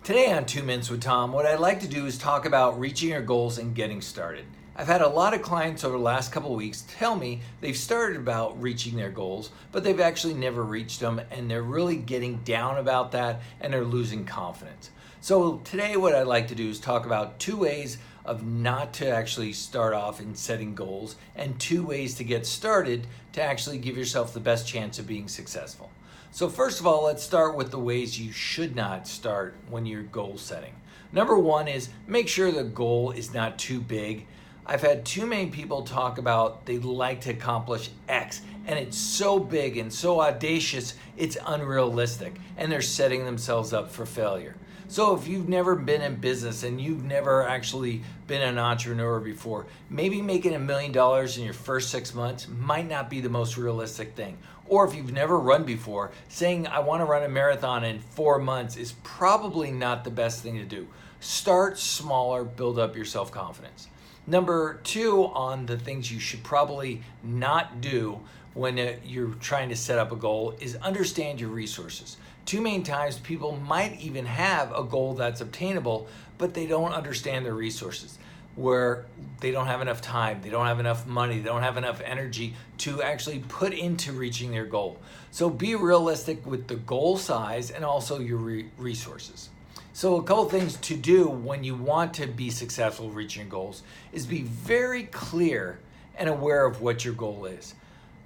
Today on 2 Minutes with Tom, what I'd like to do is talk about reaching your goals and getting started. I've had a lot of clients over the last couple of weeks tell me they've started about reaching their goals, but they've actually never reached them, and they're really getting down about that and they're losing confidence. So today what I'd like to do is talk about 2 ways of not to actually start off in setting goals and 2 ways to get started to actually give yourself the best chance of being successful. So first of all, let's start with the ways you should not start when you're goal setting. Number one is make sure the goal is not too big. I've had too many people talk about they like to accomplish X, and it's so big and so audacious, it's unrealistic, and they're setting themselves up for failure. So if you've never been in business and you've never actually been an entrepreneur before, maybe making $1 million in your first 6 months might not be the most realistic thing. Or if you've never run before, saying I want to run a marathon in 4 months is probably not the best thing to do. Start smaller, build up your self-confidence. Number two on the things you should probably not do when you're trying to set up a goal is understand your resources. Too many times people might even have a goal that's obtainable, but they don't understand their resources, where they don't have enough time, they don't have enough money, they don't have enough energy to actually put into reaching their goal. So be realistic with the goal size and also your resources. So a couple things to do when you want to be successful reaching your goals is be very clear and aware of what your goal is.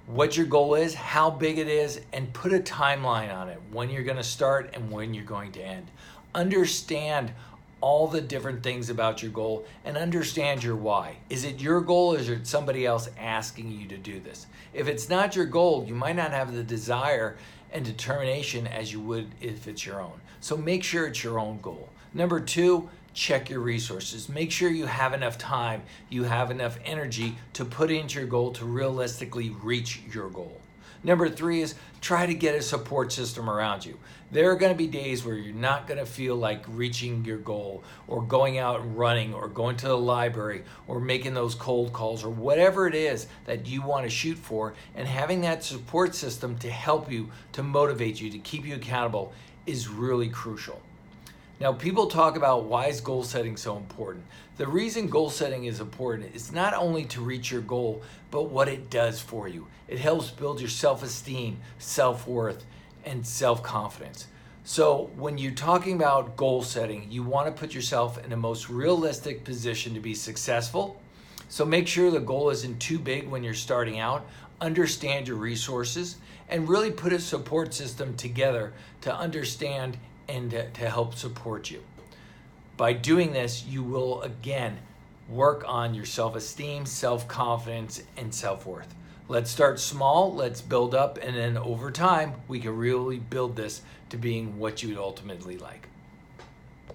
What your goal is, how big it is, and put a timeline on it, when you're going to start and when you're going to end. Understand all the different things about your goal and understand your why. Is it your goal or is it somebody else asking you to do this? If it's not your goal, you might not have the desire and determination as you would if it's your own. So make sure it's your own goal. Number two, check your resources. Make sure you have enough time, you have enough energy to put into your goal to realistically reach your goal. Number three is try to get a support system around you. There are going to be days where you're not going to feel like reaching your goal or going out and running or going to the library or making those cold calls or whatever it is that you want to shoot for, and having that support system to help you, to motivate you, to keep you accountable is really crucial. Now, people talk about why is goal setting so important. The reason goal setting is important is not only to reach your goal, but what it does for you. It helps build your self-esteem, self-worth, and self-confidence. So when you're talking about goal setting, you want to put yourself in the most realistic position to be successful. So make sure the goal isn't too big when you're starting out. Understand your resources and really put a support system together to understand and to help support you. By doing this, you will again work on your self-esteem, self-confidence, and self-worth. Let's start small, let's build up, and then over time, we can really build this to being what you'd ultimately like.